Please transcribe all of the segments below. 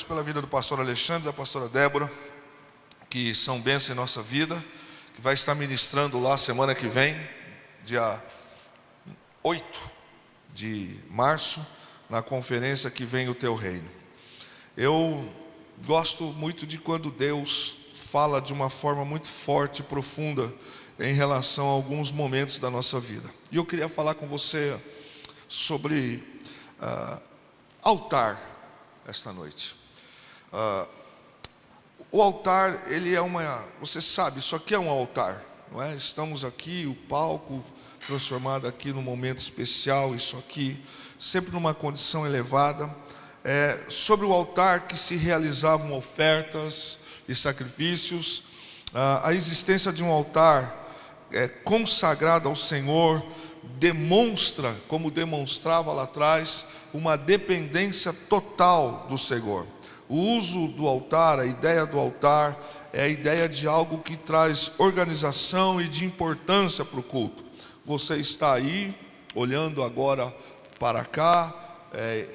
pela vida do pastor Alexandre e da pastora Débora, que são bênçãos em nossa vida, que vai estar ministrando lá semana que vem, dia 8 de março, na conferência Que Vem o Teu Reino. Eu gosto muito de quando Deus fala de uma forma muito forte e profunda em relação a alguns momentos da nossa vida. E eu queria falar com você sobre altar esta noite. O altar, ele é você sabe, isso aqui é um altar, não é? Estamos aqui, o palco transformado aqui num momento especial, isso aqui, sempre numa condição elevada. Sobre o altar que se realizavam ofertas e sacrifícios. A existência de um altar consagrado ao Senhor demonstra, como demonstrava lá atrás, uma dependência total do Senhor. O uso do altar, a ideia do altar, é a ideia de algo que traz organização e de importância para o culto. Você está aí, olhando agora para cá,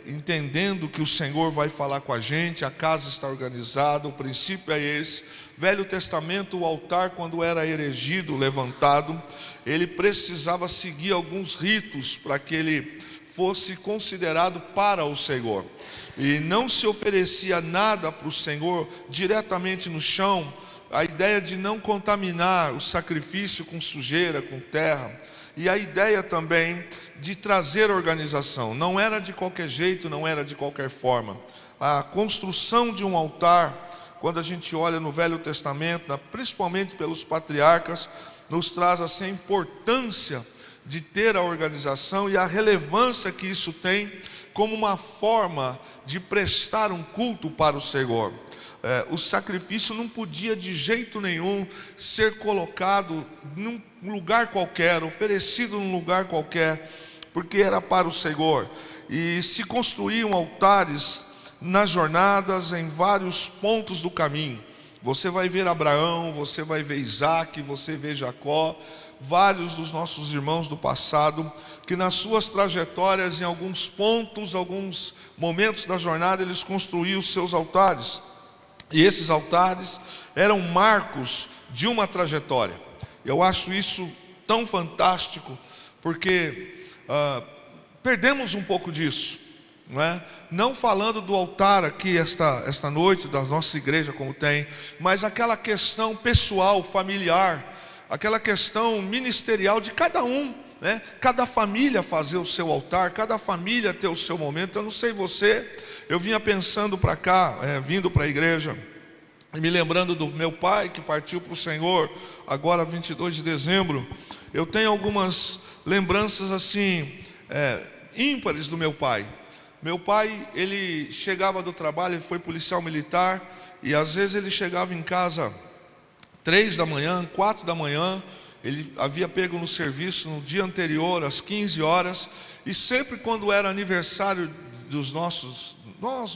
entendendo que o Senhor vai falar com a gente, a casa está organizada, o princípio é esse. Velho Testamento, o altar, quando era erigido, levantado, ele precisava seguir alguns ritos para que ele fosse considerado para o Senhor. E não se oferecia nada para o Senhor diretamente no chão, a ideia de não contaminar o sacrifício com sujeira, com terra, e a ideia também de trazer organização. Não era de qualquer jeito, não era de qualquer forma. A construção de um altar, quando a gente olha no Velho Testamento, principalmente pelos patriarcas, nos traz assim a importância de ter a organização e a relevância que isso tem como uma forma de prestar um culto para o Senhor. O sacrifício não podia de jeito nenhum ser colocado num lugar qualquer, oferecido num lugar qualquer, porque era para o Senhor. E se construíam altares nas jornadas, em vários pontos do caminho. Você vai ver Abraão, você vai ver Isaac, você vê Jacó, vários dos nossos irmãos do passado, que nas suas trajetórias, em alguns pontos, alguns momentos da jornada, eles construíam os seus altares. E esses altares eram marcos de uma trajetória. Eu acho isso tão fantástico, porque perdemos um pouco disso, não é? Não falando do altar aqui esta noite, da nossa igreja como tem, mas aquela questão pessoal, familiar, aquela questão ministerial de cada um, né? Cada família fazer o seu altar, cada família ter o seu momento. Eu não sei você, eu vinha pensando para cá, vindo para a igreja, e me lembrando do meu pai que partiu para o Senhor, agora 22 de dezembro, eu tenho algumas lembranças assim, ímpares do meu pai. Meu pai, ele chegava do trabalho, ele foi policial militar, e às vezes ele chegava em casa 3 da manhã, 4 da manhã, ele havia pego no serviço no dia anterior, às 15 horas, e sempre quando era aniversário dos nós,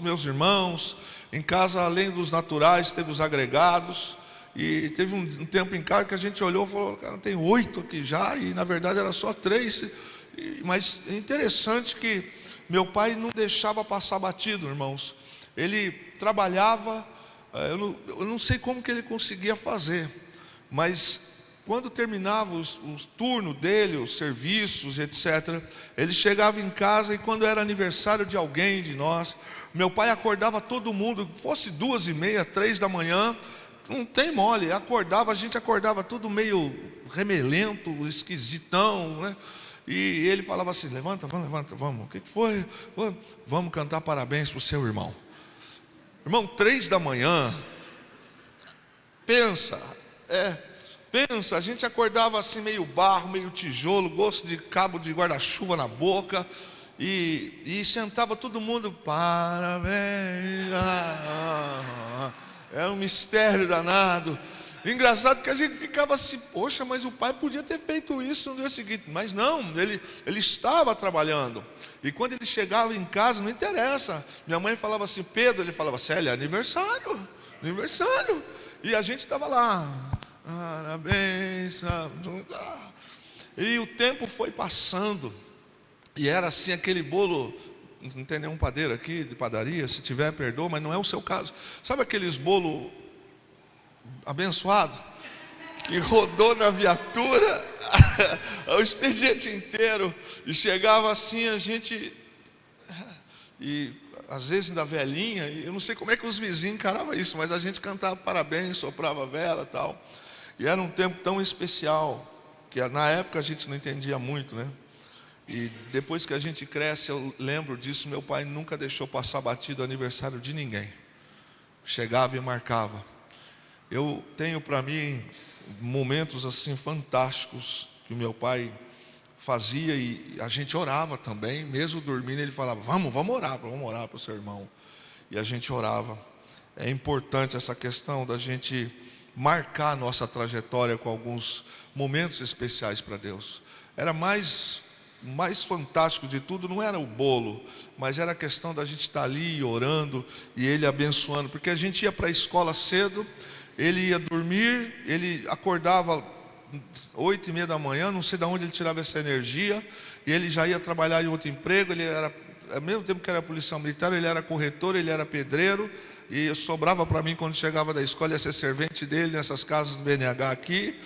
meus irmãos, em casa, além dos naturais, teve os agregados, e teve um tempo em casa que a gente olhou e falou, cara, tem 8 aqui já, e na verdade era só 3, mas é interessante que meu pai não deixava passar batido, irmãos. Ele trabalhava, eu não sei como que ele conseguia fazer, mas quando terminava o turno dele, os serviços, etc., ele chegava em casa e quando era aniversário de alguém de nós, meu pai acordava todo mundo, fosse 2:30, 3 da manhã, não tem mole, a gente acordava tudo meio remelento, esquisitão, né? E ele falava assim, levanta, vamos, o que foi? Vamos cantar parabéns para o seu irmão. Irmão, 3 da manhã, pensa, a gente acordava assim meio barro, meio tijolo, gosto de cabo de guarda-chuva na boca, e sentava todo mundo, parabéns, era um mistério danado. Engraçado que a gente ficava assim, poxa, mas o pai podia ter feito isso no dia seguinte, mas não, ele estava trabalhando, e quando ele chegava em casa, não interessa, minha mãe falava assim, Pedro, ele falava, Célia, aniversário, e a gente estava lá, parabéns, e o tempo foi passando, e era assim aquele bolo não tem nenhum padeiro aqui de padaria, se tiver, perdoa, mas não é o seu caso. Sabe aqueles bolo abençoado que rodou na viatura o expediente inteiro e chegava assim, a gente, e às vezes ainda velhinha, e eu não sei como é que os vizinhos encaravam isso, mas a gente cantava parabéns, soprava vela e tal, e era um tempo tão especial, que na época a gente não entendia muito, né? E depois que a gente cresce, eu lembro disso, meu pai nunca deixou passar batido o aniversário de ninguém, chegava e marcava. Eu tenho para mim momentos assim fantásticos que o meu pai fazia, e a gente orava também, mesmo dormindo ele falava, vamos orar para o seu irmão, e a gente orava. É importante essa questão da gente marcar a nossa trajetória com alguns momentos especiais para Deus. Era mais fantástico de tudo, não era o bolo, mas era a questão da gente estar ali orando e ele abençoando, porque a gente ia para a escola cedo, ele ia dormir, ele acordava 8:30 da manhã, não sei de onde ele tirava essa energia, e ele já ia trabalhar em outro emprego. Ele era, ao mesmo tempo que era policial militar, ele era corretor, ele era pedreiro, e sobrava para mim quando chegava da escola, ia ser servente dele nessas casas do BNH aqui.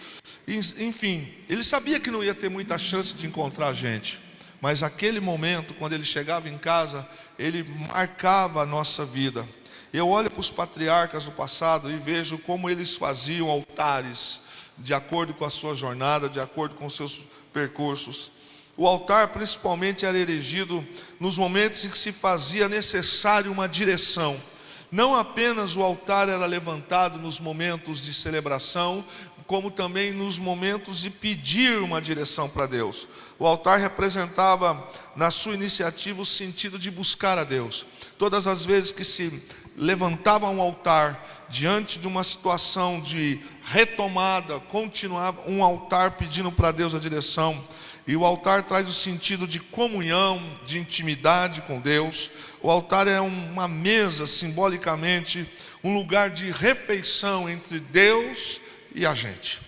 Enfim, ele sabia que não ia ter muita chance de encontrar a gente, mas aquele momento, quando ele chegava em casa, ele marcava a nossa vida. Eu olho para os patriarcas do passado e vejo como eles faziam altares, de acordo com a sua jornada, de acordo com os seus percursos. O altar principalmente era erigido nos momentos em que se fazia necessário uma direção. Não apenas o altar era levantado nos momentos de celebração, como também nos momentos de pedir uma direção para Deus. O altar representava, na sua iniciativa, o sentido de buscar a Deus. Todas as vezes que se levantava um altar diante de uma situação de retomada, continuava um altar pedindo para Deus a direção. E o altar traz o sentido de comunhão, de intimidade com Deus. O altar é uma mesa, simbolicamente, um lugar de refeição entre Deus e a gente.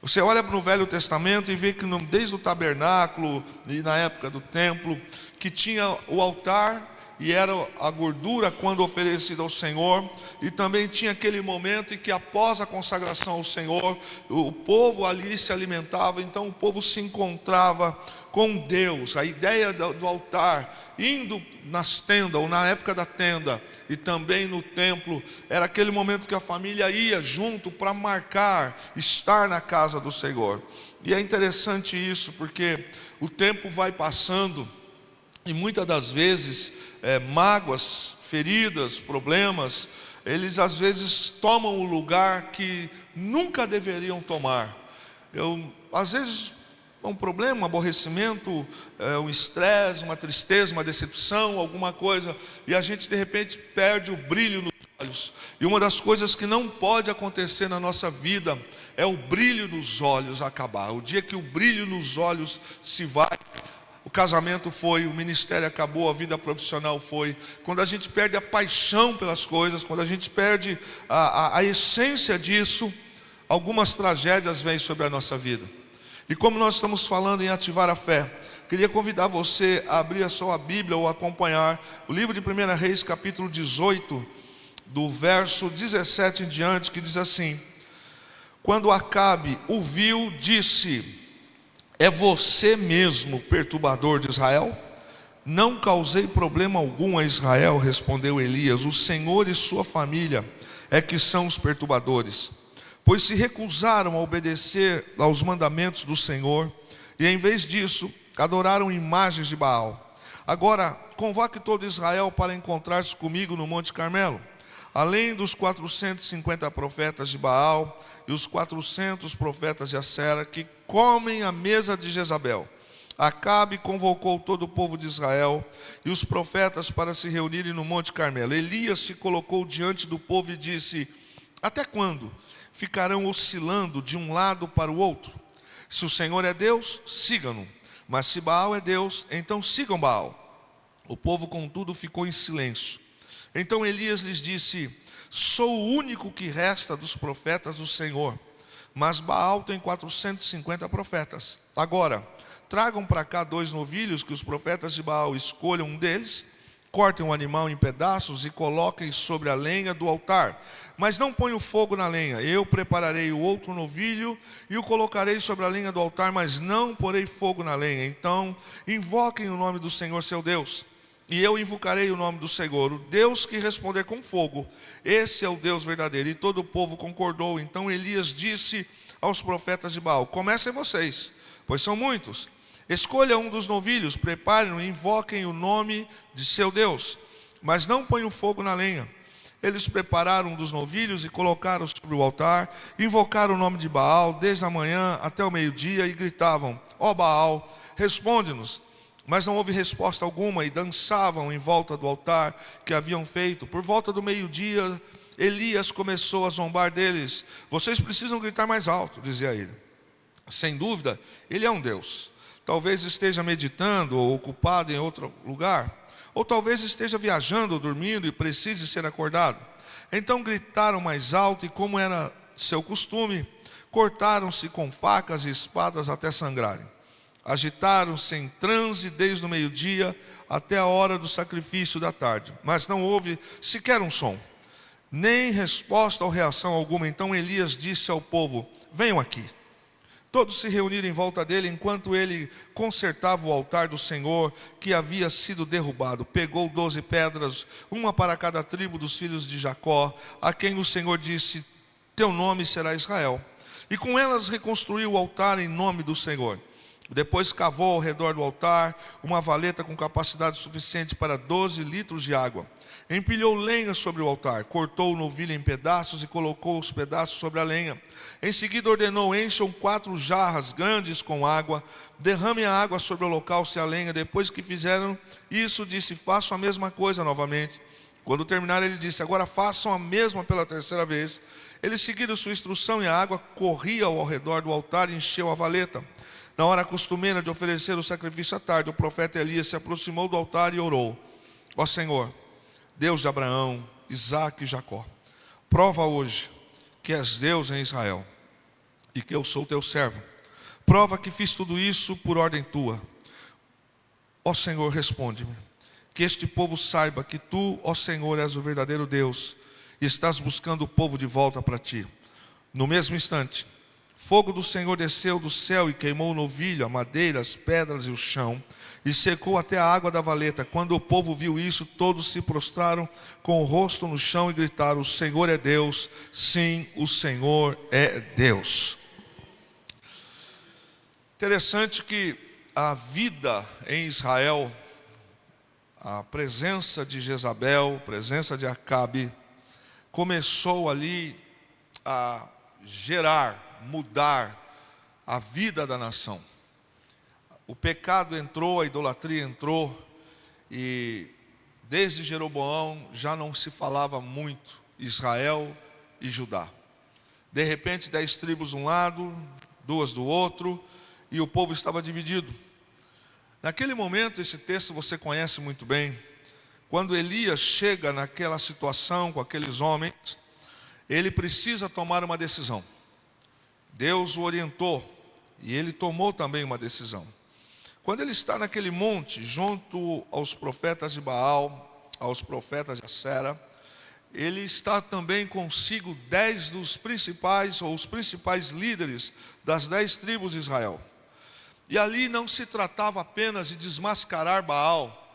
Você olha para o Velho Testamento e vê que desde o tabernáculo e na época do templo, que tinha o altar, e era a gordura quando oferecida ao Senhor, e também tinha aquele momento em que após a consagração ao Senhor, o povo ali se alimentava, então o povo se encontrava com Deus. A ideia do altar, indo nas tendas, ou na época da tenda, e também no templo, era aquele momento que a família ia junto para marcar, estar na casa do Senhor. E é interessante isso, porque o tempo vai passando, e muitas das vezes, mágoas, feridas, problemas, eles às vezes tomam o lugar que nunca deveriam tomar. Às vezes, um problema, um aborrecimento, um estresse, uma tristeza, uma decepção, alguma coisa, e a gente de repente perde o brilho nos olhos. E uma das coisas que não pode acontecer na nossa vida é o brilho nos olhos acabar. O dia que o brilho nos olhos se vai, o casamento foi, o ministério acabou, a vida profissional foi. Quando a gente perde a paixão pelas coisas, quando a gente perde a essência disso, algumas tragédias vêm sobre a nossa vida. E como nós estamos falando em ativar a fé, queria convidar você a abrir a sua Bíblia ou acompanhar o livro de 1 Reis, capítulo 18, do verso 17 em diante, que diz assim: quando Acabe o viu, disse: é você mesmo, perturbador de Israel? Não causei problema algum a Israel, respondeu Elias. O Senhor e sua família é que são os perturbadores, pois se recusaram a obedecer aos mandamentos do Senhor, e em vez disso, adoraram imagens de Baal. Agora, convoque todo Israel para encontrar-se comigo no Monte Carmelo. Além dos 450 profetas de Baal e os 400 profetas de Acera, que comem à mesa de Jezabel. Acabe convocou todo o povo de Israel e os profetas para se reunirem no Monte Carmelo. Elias se colocou diante do povo e disse: até quando ficarão oscilando de um lado para o outro? Se o Senhor é Deus, sigam-no, mas se Baal é Deus, então sigam Baal. O povo, contudo, ficou em silêncio. Então Elias lhes disse: sou o único que resta dos profetas do Senhor, mas Baal tem 450 profetas. Agora, tragam para cá 2 novilhos, que os profetas de Baal escolham um deles, Cortem o animal em pedaços e coloquem sobre a lenha do altar. Mas não ponham fogo na lenha. Eu prepararei o outro novilho e o colocarei sobre a lenha do altar, mas não porei fogo na lenha. Então invoquem o nome do Senhor seu Deus. E eu invocarei o nome do Senhor, o Deus que responder com fogo. Esse é o Deus verdadeiro. E todo o povo concordou. Então Elias disse aos profetas de Baal: comecem vocês, pois são muitos. Escolha um dos novilhos, preparem-no e invoquem o nome de seu Deus, mas não ponham fogo na lenha. Eles prepararam um dos novilhos e colocaram sobre o altar, invocaram o nome de Baal desde a manhã até o meio-dia e gritavam: ó Baal, responde-nos. Mas não houve resposta alguma e dançavam em volta do altar que haviam feito. Por volta do meio-dia, Elias começou a zombar deles. Vocês precisam gritar mais alto, dizia ele. Sem dúvida, ele é um Deus. Talvez esteja meditando ou ocupado em outro lugar. Ou talvez esteja viajando ou dormindo e precise ser acordado. Então gritaram mais alto e, como era seu costume, cortaram-se com facas e espadas até sangrarem. Agitaram-se em transe desde o meio-dia até a hora do sacrifício da tarde. Mas não houve sequer um som, nem resposta ou reação alguma. Então Elias disse ao povo: venham aqui. Todos se reuniram em volta dele enquanto ele consertava o altar do Senhor que havia sido derrubado. Pegou 12 pedras, uma para cada tribo dos filhos de Jacó, a quem o Senhor disse: teu nome será Israel. E com elas reconstruiu o altar em nome do Senhor. Depois cavou ao redor do altar uma valeta com capacidade suficiente para 12 litros de água. Empilhou lenha sobre o altar, cortou o novilho em pedaços e colocou os pedaços sobre a lenha. Em seguida ordenou: encham 4 jarras grandes com água, derramem a água sobre o holocausto e a lenha. Depois que fizeram isso, disse: façam a mesma coisa novamente. Quando terminaram, ele disse: agora façam a mesma pela terceira vez. Eles seguiram sua instrução e a água corria ao redor do altar e encheu a valeta. Na hora costumeira de oferecer o sacrifício à tarde, o profeta Elias se aproximou do altar e orou: ó Senhor, Deus de Abraão, Isaque e Jacó, prova hoje que és Deus em Israel e que eu sou teu servo. Prova que fiz tudo isso por ordem tua. Ó Senhor, responde-me. Que este povo saiba que tu, ó Senhor, és o verdadeiro Deus e estás buscando o povo de volta para ti. No mesmo instante, fogo do Senhor desceu do céu e queimou o novilho, a madeira, as pedras e o chão, e secou até a água da valeta. Quando o povo viu isso, todos se prostraram com o rosto no chão e gritaram: o Senhor é Deus, sim, o Senhor é Deus. Interessante que a vida em Israel, a presença de Jezabel, a presença de Acabe, começou ali a gerar, mudar a vida da nação. O pecado entrou, a idolatria entrou, e desde Jeroboão já não se falava muito Israel e Judá. De repente 10 tribos de um lado, 2 do outro, e o povo estava dividido. Naquele momento, esse texto você conhece muito bem, quando Elias chega naquela situação com aqueles homens, ele precisa tomar uma decisão. Deus o orientou e ele tomou também uma decisão. Quando ele está naquele monte, junto aos profetas de Baal, aos profetas de Acera, ele está também consigo 10 dos principais, ou os principais líderes das 10 tribos de Israel. E ali não se tratava apenas de desmascarar Baal,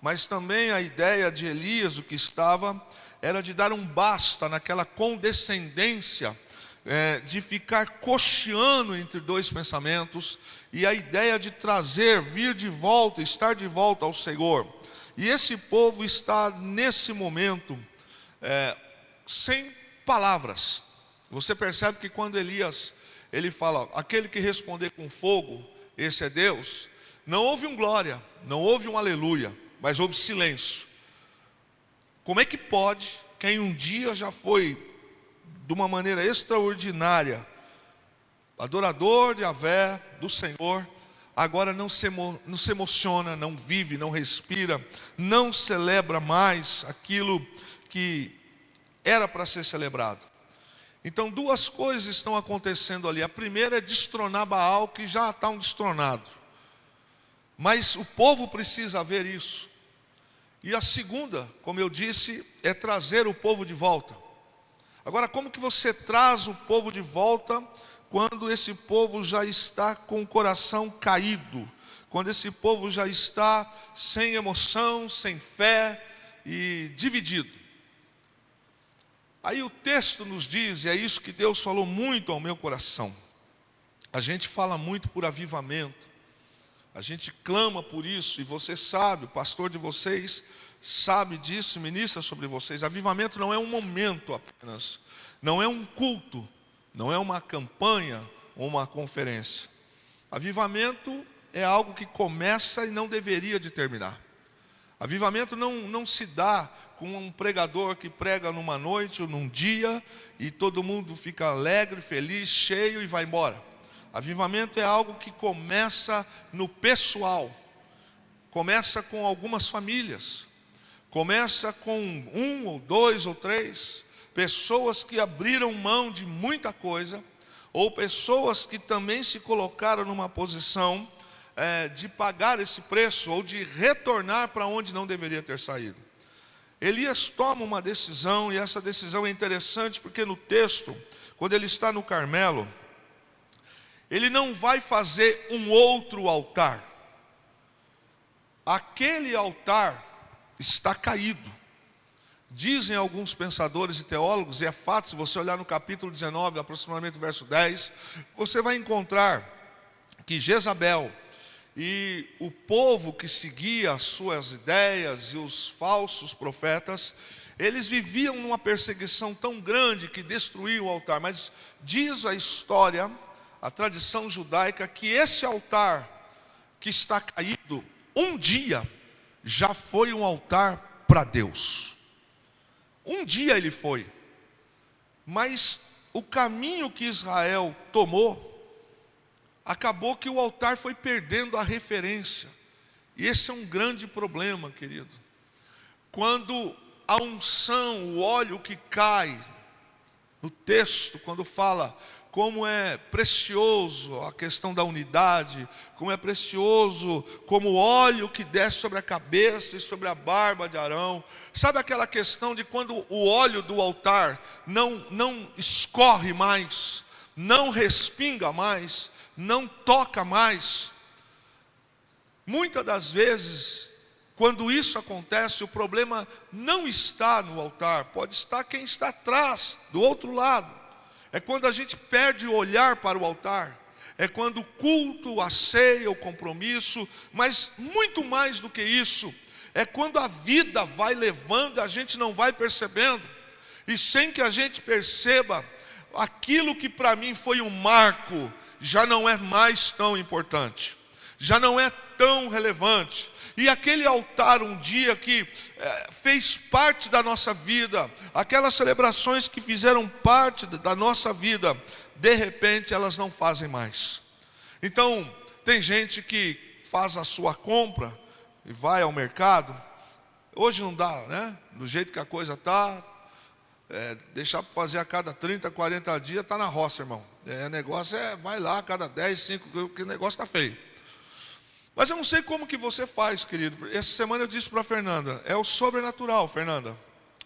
mas também a ideia de Elias, o que estava, era de dar um basta naquela condescendência, de ficar cocheando entre 2 pensamentos, e a ideia de trazer, vir de volta, estar de volta ao Senhor. E esse povo está nesse momento sem palavras. Você percebe que quando Elias, ele fala: aquele que responder com fogo, esse é Deus. Não houve um glória, não houve um aleluia, mas houve silêncio. Como é que pode quem um dia já foi de uma maneira extraordinária adorador de Yahvé, do Senhor, agora não se emociona, não vive, não respira, não celebra mais aquilo que era para ser celebrado? Então 2 coisas estão acontecendo ali. A primeira é destronar Baal, que já está um destronado, mas o povo precisa ver isso. E a segunda, como eu disse, é trazer o povo de volta. Agora, como que você traz o povo de volta quando esse povo já está com o coração caído? Quando esse povo já está sem emoção, sem fé e dividido? Aí o texto nos diz, e é isso que Deus falou muito ao meu coração. A gente fala muito por avivamento. A gente clama por isso, e você sabe, o pastor de vocês sabe disso, ministra sobre vocês. Avivamento não é um momento apenas, não é um culto, não é uma campanha ou uma conferência. Avivamento é algo que começa e não deveria de terminar. Avivamento não se dá com um pregador que prega numa noite ou num dia e todo mundo fica alegre, feliz, cheio e vai embora. Avivamento é algo que começa no pessoal, começa com algumas famílias, começa com 1 ou 2 ou 3 pessoas que abriram mão de muita coisa, ou pessoas que também se colocaram numa posição de pagar esse preço, ou de retornar para onde não deveria ter saído. Elias toma uma decisão, e essa decisão é interessante porque no texto, quando ele está no Carmelo, ele não vai fazer um outro altar. Aquele altar está caído. Dizem alguns pensadores e teólogos, e é fato, se você olhar no capítulo 19, aproximadamente verso 10, você vai encontrar que Jezabel e o povo que seguia as suas ideias e os falsos profetas, eles viviam numa perseguição tão grande que destruíam o altar. Mas diz a história, a tradição judaica, que esse altar que está caído, um dia já foi um altar para Deus. Um dia ele foi. Mas o caminho que Israel tomou, acabou que o altar foi perdendo a referência. E esse é um grande problema, querido. Quando a unção, o óleo que cai, no texto, quando fala como é precioso a questão da unidade, como é precioso como o óleo que desce sobre a cabeça e sobre a barba de Arão. Sabe aquela questão de quando o óleo do altar não escorre mais, não respinga mais, não toca mais? Muitas das vezes, quando isso acontece, o problema não está no altar, pode estar quem está atrás, do outro lado. É quando a gente perde o olhar para o altar, é quando o culto, a ceia, o compromisso, mas muito mais do que isso, é quando a vida vai levando e a gente não vai percebendo, e sem que a gente perceba, aquilo que para mim foi um marco, já não é mais tão importante, já não é tão relevante. E aquele altar um dia que fez parte da nossa vida, aquelas celebrações que fizeram parte da nossa vida, de repente elas não fazem mais. Então, tem gente que faz a sua compra e vai ao mercado. Hoje não dá, né? Do jeito que a coisa está, deixar para fazer a cada 30, 40 dias, está na roça, irmão. O negócio vai lá a cada 10, 5, porque o negócio está feio. Mas eu não sei como que você faz, querido. Essa semana eu disse para a Fernanda, é o sobrenatural, Fernanda.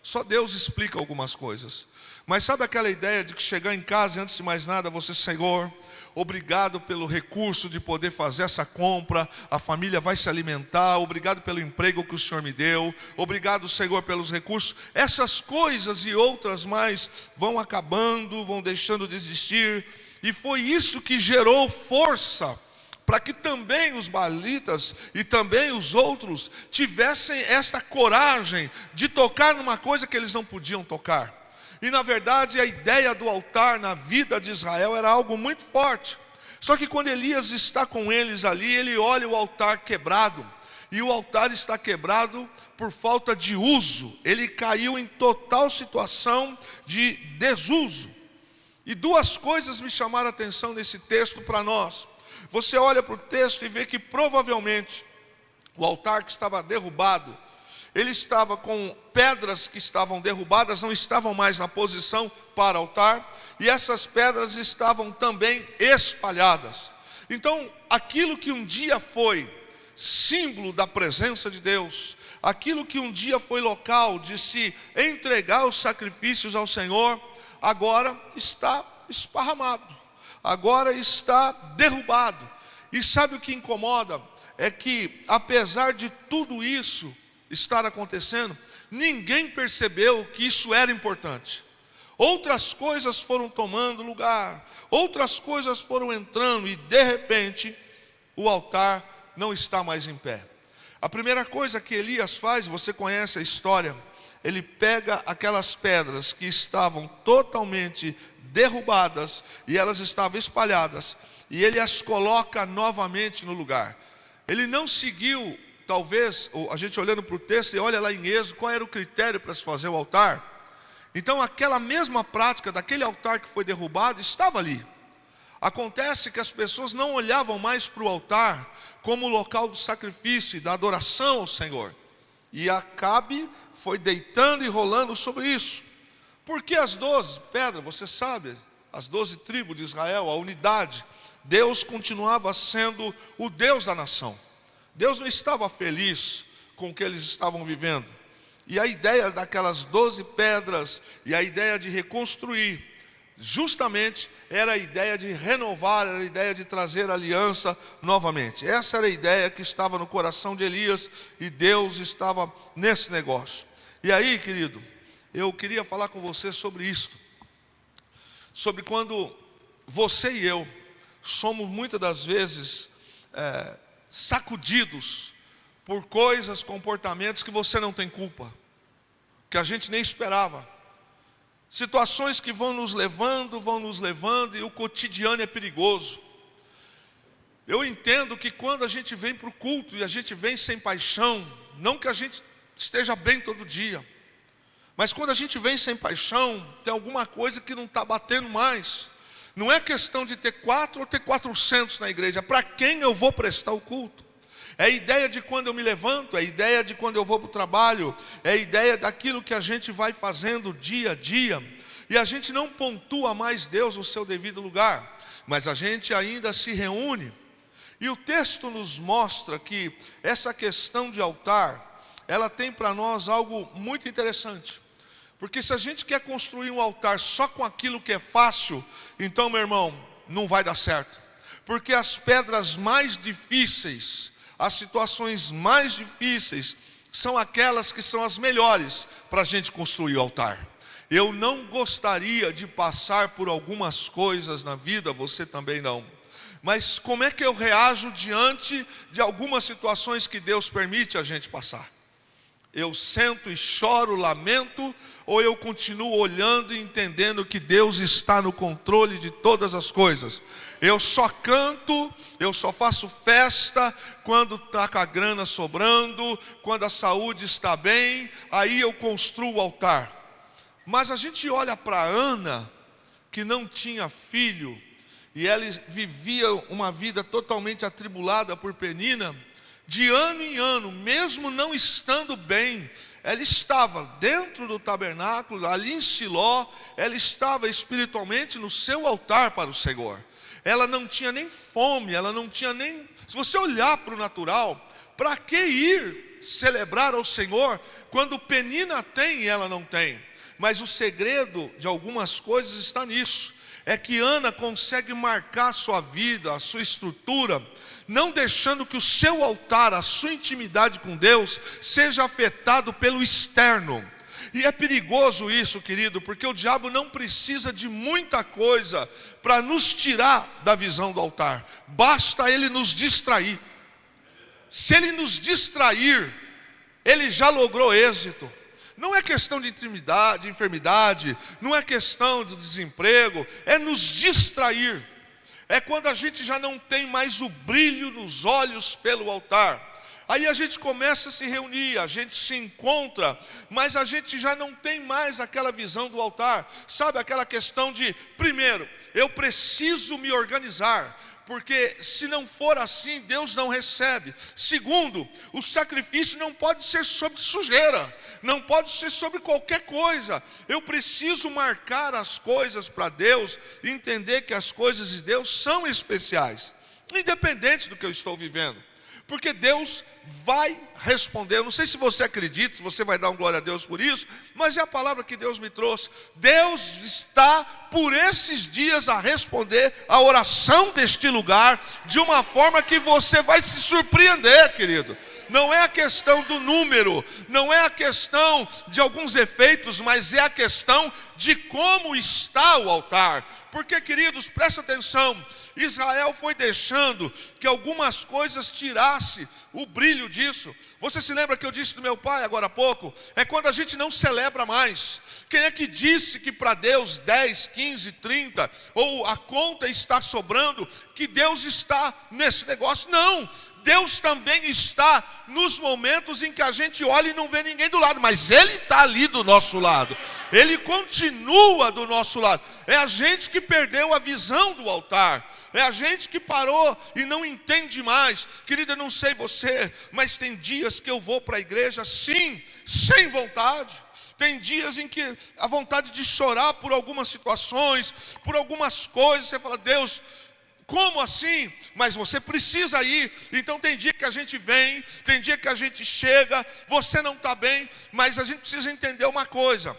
Só Deus explica algumas coisas. Mas sabe aquela ideia de que chegar em casa e antes de mais nada, você, Senhor, obrigado pelo recurso de poder fazer essa compra, a família vai se alimentar, obrigado pelo emprego que o Senhor me deu, obrigado, Senhor, pelos recursos. Essas coisas e outras mais vão acabando, vão deixando de existir. E foi isso que gerou força para que também os baalitas e também os outros tivessem esta coragem de tocar numa coisa que eles não podiam tocar. E na verdade a ideia do altar na vida de Israel era algo muito forte. Só que quando Elias está com eles ali, ele olha o altar quebrado. E o altar está quebrado por falta de uso. Ele caiu em total situação de desuso. E duas coisas me chamaram a atenção nesse texto para nós. Você olha para o texto e vê que provavelmente o altar que estava derrubado, ele estava com pedras que estavam derrubadas, não estavam mais na posição para altar, e essas pedras estavam também espalhadas. Então, aquilo que um dia foi símbolo da presença de Deus, aquilo que um dia foi local de se entregar os sacrifícios ao Senhor, agora está esparramado, agora está derrubado. E sabe o que incomoda? É que apesar de tudo isso estar acontecendo, ninguém percebeu que isso era importante. Outras coisas foram tomando lugar, outras coisas foram entrando, e de repente o altar não está mais em pé. A primeira coisa que Elias faz, você conhece a história, ele pega aquelas pedras que estavam totalmente derrubadas e elas estavam espalhadas, e ele as coloca novamente no lugar. Ele não seguiu, talvez, a gente olhando para o texto e olha lá em Êxodo, qual era o critério para se fazer o altar. Então aquela mesma prática daquele altar que foi derrubado estava ali. Acontece que as pessoas não olhavam mais para o altar como o local do sacrifício e da adoração ao Senhor. E Acabe foi deitando e rolando sobre isso. Porque as 12 pedras, você sabe, as 12 tribos de Israel, a unidade, Deus continuava sendo o Deus da nação. Deus não estava feliz com o que eles estavam vivendo. E a ideia daquelas 12 pedras e a ideia de reconstruir, justamente era a ideia de renovar, era a ideia de trazer aliança novamente. Essa era a ideia que estava no coração de Elias, e Deus estava nesse negócio. E aí, querido, eu queria falar com você sobre isto, sobre quando você e eu somos muitas das vezes sacudidos por coisas, comportamentos que você não tem culpa, que a gente nem esperava. Situações que vão nos levando, e o cotidiano é perigoso. Eu entendo que quando a gente vem para o culto e a gente vem sem paixão, não que a gente esteja bem todo dia, mas quando a gente vem sem paixão, tem alguma coisa que não está batendo mais. Não é questão de ter 4 ou ter 400 na igreja. Para quem eu vou prestar o culto? É a ideia de quando eu me levanto, é a ideia de quando eu vou para o trabalho, é a ideia daquilo que a gente vai fazendo dia a dia. E a gente não pontua mais Deus no seu devido lugar, mas a gente ainda se reúne. E o texto nos mostra que essa questão de altar, ela tem para nós algo muito interessante. Porque se a gente quer construir um altar só com aquilo que é fácil, então, meu irmão, não vai dar certo. Porque as pedras mais difíceis, as situações mais difíceis, são aquelas que são as melhores para a gente construir o altar. Eu não gostaria de passar por algumas coisas na vida, você também não. Mas como é que eu reajo diante de algumas situações que Deus permite a gente passar? Eu sento e choro, lamento, ou eu continuo olhando e entendendo que Deus está no controle de todas as coisas? Eu só canto, eu só faço festa quando está com a grana sobrando, quando a saúde está bem, aí eu construo o altar. Mas a gente olha para Ana, que não tinha filho, e ela vivia uma vida totalmente atribulada por Penina. De ano em ano, mesmo não estando bem, ela estava dentro do tabernáculo, ali em Siló, ela estava espiritualmente no seu altar para o Senhor. Ela não tinha nem fome, ela não tinha nem... Se você olhar para o natural, para que ir celebrar ao Senhor quando Penina tem e ela não tem? Mas o segredo de algumas coisas está nisso. É que Ana consegue marcar a sua vida, a sua estrutura, não deixando que o seu altar, a sua intimidade com Deus, seja afetado pelo externo. E é perigoso isso, querido, porque o diabo não precisa de muita coisa para nos tirar da visão do altar. Basta ele nos distrair. Se ele nos distrair, ele já logrou êxito. Não é questão de enfermidade, não é questão de desemprego, é nos distrair. É quando a gente já não tem mais o brilho nos olhos pelo altar. Aí a gente começa a se reunir, a gente se encontra, mas a gente já não tem mais aquela visão do altar. Sabe, aquela questão de, primeiro, eu preciso me organizar, porque se não for assim, Deus não recebe. Segundo, o sacrifício não pode ser sobre sujeira, não pode ser sobre qualquer coisa. Eu preciso marcar as coisas para Deus, entender que as coisas de Deus são especiais, independente do que eu estou vivendo. Porque Deus vai responder. Eu não sei se você acredita, se você vai dar um glória a Deus por isso, mas é a palavra que Deus me trouxe. Deus está por esses dias a responder a oração deste lugar de uma forma que você vai se surpreender, querido. Não é a questão do número, não é a questão de alguns efeitos, mas é a questão de como está o altar. Porque, queridos, presta atenção, Israel foi deixando que algumas coisas tirasse o brilho disso. Você se lembra que eu disse do meu pai agora há pouco? É quando a gente não celebra mais. Quem é que disse que para Deus 10, 15, 30, ou a conta está sobrando, que Deus está nesse negócio? Não! Deus também está nos momentos em que a gente olha e não vê ninguém do lado, mas Ele está ali do nosso lado, Ele continua do nosso lado. É a gente que perdeu a visão do altar, é a gente que parou e não entende mais. Querida, eu não sei você, mas tem dias que eu vou para a igreja, sim, sem vontade. Tem dias em que a vontade de chorar por algumas situações, por algumas coisas, você fala, Deus, como assim? Mas você precisa ir. Então tem dia que a gente vem, tem dia que a gente chega, você não está bem, mas a gente precisa entender uma coisa: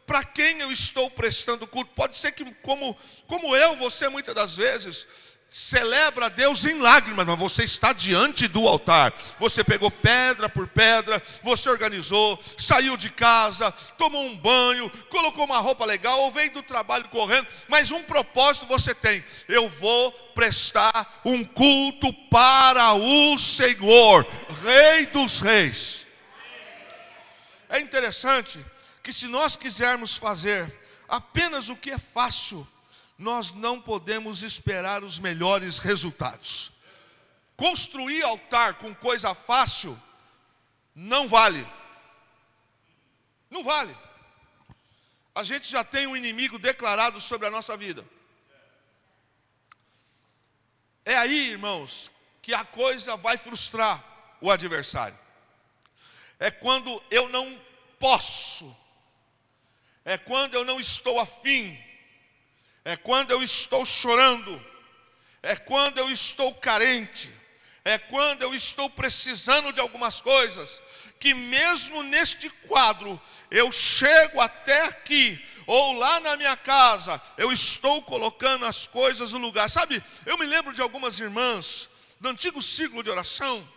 para quem eu estou prestando culto? Pode ser que como eu, você muitas das vezes celebra a Deus em lágrimas, mas você está diante do altar. Você pegou pedra por pedra, você organizou, saiu de casa, tomou um banho, colocou uma roupa legal, ou veio do trabalho correndo, mas um propósito você tem: eu vou prestar um culto para o Senhor, Rei dos Reis. É interessante que se nós quisermos fazer apenas o que é fácil, nós não podemos esperar os melhores resultados. Construir altar com coisa fácil não vale. Não vale. A gente já tem um inimigo declarado sobre a nossa vida. É aí, irmãos, que a coisa vai frustrar o adversário. É quando eu não posso. É quando eu não estou afim. É quando eu estou chorando, é quando eu estou carente, é quando eu estou precisando de algumas coisas, que mesmo neste quadro, eu chego até aqui, ou lá na minha casa, eu estou colocando as coisas no lugar. Sabe, eu me lembro de algumas irmãs, do antigo ciclo de oração,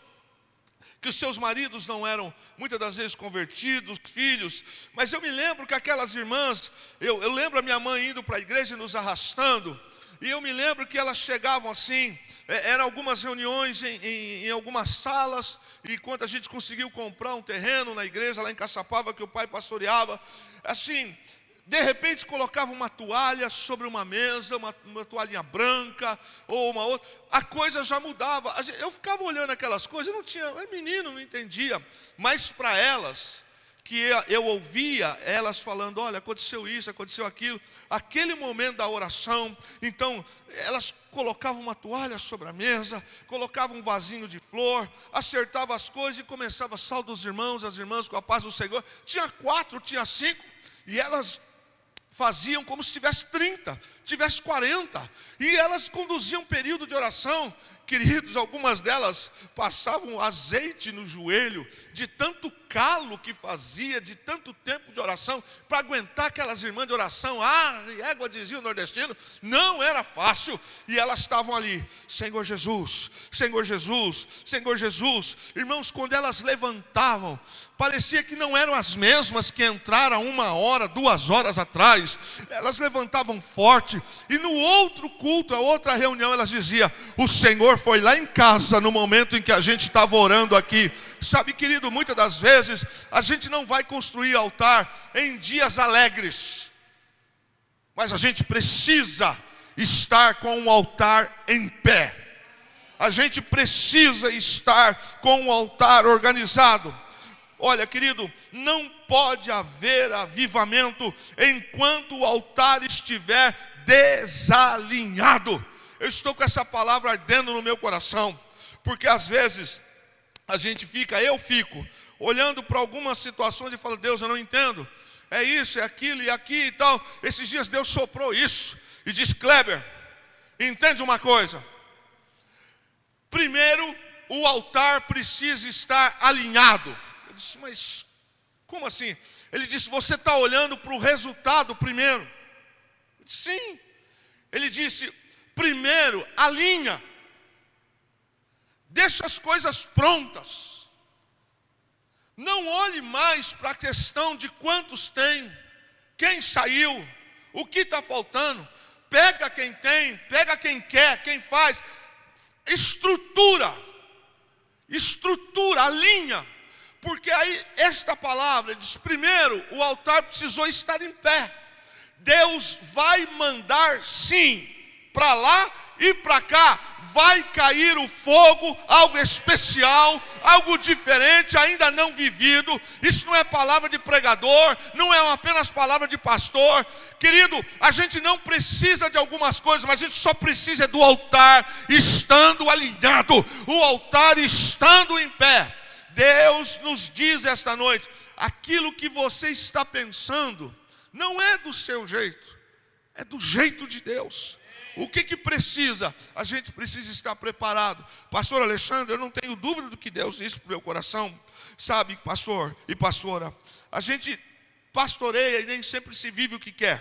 que os seus maridos não eram muitas das vezes convertidos, filhos, mas eu me lembro que aquelas irmãs, eu lembro a minha mãe indo para a igreja e nos arrastando, e eu me lembro que elas chegavam assim, eram algumas reuniões em algumas salas, e quando a gente conseguiu comprar um terreno na igreja lá em Caçapava, que o pai pastoreava, assim, de repente colocava uma toalha sobre uma mesa, uma toalhinha branca, ou uma outra, a coisa já mudava. Eu ficava olhando aquelas coisas, eu não tinha, menino, não entendia, mas para elas, que eu ouvia elas falando, olha, aconteceu isso, aconteceu aquilo, aquele momento da oração, então elas colocavam uma toalha sobre a mesa, colocavam um vasinho de flor, acertavam as coisas e começava salve dos irmãos, as irmãs com a paz do Senhor. Tinha 4, tinha 5, e elas faziam como se tivesse 30, tivesse 40, e elas conduziam um período de oração. Queridos, algumas delas passavam azeite no joelho, de tanto calo que fazia, de tanto tempo de oração, para aguentar aquelas irmãs de oração. Égua, dizia o nordestino, não era fácil, e elas estavam ali, Senhor Jesus, Senhor Jesus, Senhor Jesus. Irmãos, quando elas levantavam, parecia que não eram as mesmas que entraram 1 hora, 2 horas atrás. Elas levantavam forte, e no outro culto, a outra reunião, elas diziam, o Senhor foi lá em casa no momento em que a gente estava orando aqui. Sabe, querido, muitas das vezes a gente não vai construir altar em dias alegres, mas a gente precisa estar com o altar em pé. A gente precisa estar com o altar organizado. Olha, querido, não pode haver avivamento enquanto o altar estiver desalinhado. Eu estou com essa palavra ardendo no meu coração, porque às vezes eu fico olhando para algumas situações e falo, Deus, eu não entendo, é isso, é aquilo e aqui e tal. Esses dias Deus soprou isso e disse, Kleber, entende uma coisa, primeiro o altar precisa estar alinhado. Eu disse, mas como assim? Ele disse, você está olhando para o resultado primeiro. Eu disse, sim. Ele disse, primeiro alinha. Deixa as coisas prontas. Não olhe mais para a questão de quantos tem, quem saiu, o que está faltando. Pega quem tem, pega quem quer, quem faz. Estrutura, alinha. Porque aí esta palavra diz, primeiro o altar precisou estar em pé. Deus vai mandar sim, para lá e para cá. Vai cair o fogo, algo especial, algo diferente, ainda não vivido. Isso não é palavra de pregador, não é apenas palavra de pastor. Querido, a gente não precisa de algumas coisas, mas a gente só precisa do altar estando alinhado, o altar estando em pé. Deus nos diz esta noite, aquilo que você está pensando, não é do seu jeito, é do jeito de Deus. O que precisa? A gente precisa estar preparado. Pastor Alexandre, eu não tenho dúvida do que Deus disse para o meu coração. Sabe, pastor e pastora, a gente pastoreia e nem sempre se vive o que quer.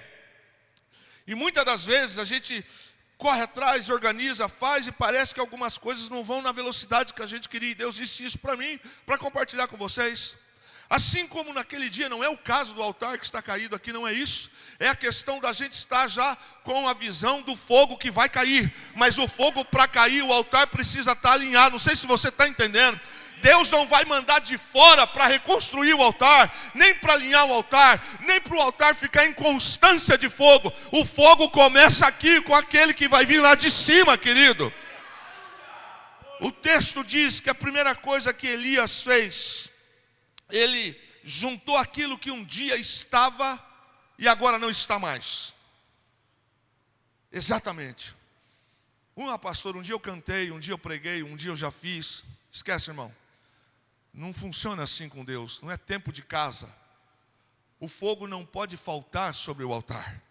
E muitas das vezes a gente corre atrás, organiza, faz e parece que algumas coisas não vão na velocidade que a gente queria. E Deus disse isso para mim, para compartilhar com vocês. Assim como naquele dia, não é o caso do altar que está caído aqui, não é isso. É a questão da gente estar já com a visão do fogo que vai cair. Mas o fogo para cair, o altar precisa estar alinhado. Não sei se você está entendendo. Deus não vai mandar de fora para reconstruir o altar, nem para alinhar o altar, nem para o altar ficar em constância de fogo. O fogo começa aqui com aquele que vai vir lá de cima, querido. O texto diz que a primeira coisa que Elias fez, ele juntou aquilo que um dia estava e agora não está mais. Exatamente. Pastor, um dia eu cantei, um dia eu preguei, um dia eu já fiz. Esquece, irmão. Não funciona assim com Deus. Não é tempo de casa. O fogo não pode faltar sobre o altar.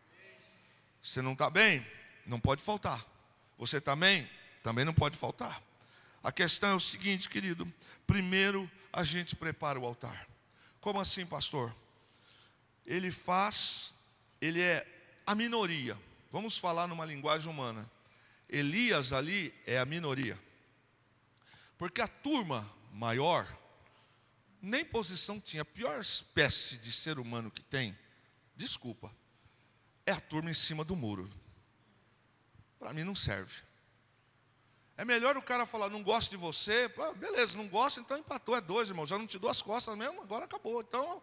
Você não está bem? Não pode faltar. Você está bem? Também não pode faltar. A questão é o seguinte, querido. Primeiro a gente prepara o altar. Como assim, pastor? Ele é a minoria. Vamos falar numa linguagem humana. Elias ali é a minoria. Porque a turma maior, nem posição tinha. A pior espécie de ser humano que tem, desculpa, é a turma em cima do muro. Para mim não serve. É melhor o cara falar, não gosto de você. Beleza, não gosta, então empatou, é 2, irmão. Já não te dou as costas mesmo, agora acabou. Então,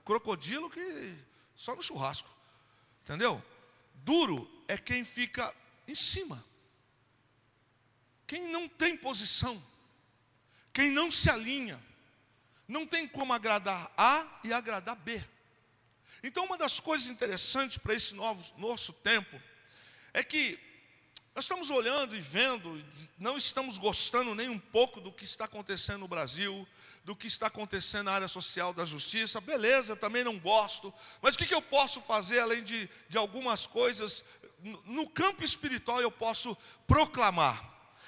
crocodilo que só no churrasco. Entendeu? Duro é quem fica em cima. Quem não tem posição. Quem não se alinha. Não tem como agradar A e agradar B. Então, uma das coisas interessantes para esse nosso tempo é que nós estamos olhando e vendo, não estamos gostando nem um pouco do que está acontecendo no Brasil, do que está acontecendo na área social da justiça. Beleza, eu também não gosto. Mas o que eu posso fazer além de algumas coisas? No campo espiritual eu posso proclamar,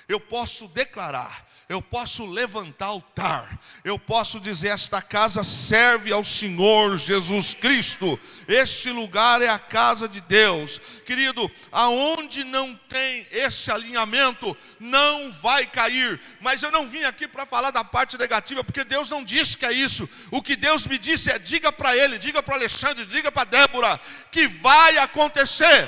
eu posso declarar, eu posso levantar altar, eu posso dizer, esta casa serve ao Senhor Jesus Cristo, este lugar é a casa de Deus. Querido, aonde não tem esse alinhamento, não vai cair. Mas eu não vim aqui para falar da parte negativa, porque Deus não disse que é isso. O que Deus me disse é, diga para ele, diga para Alexandre, diga para Débora, que vai acontecer.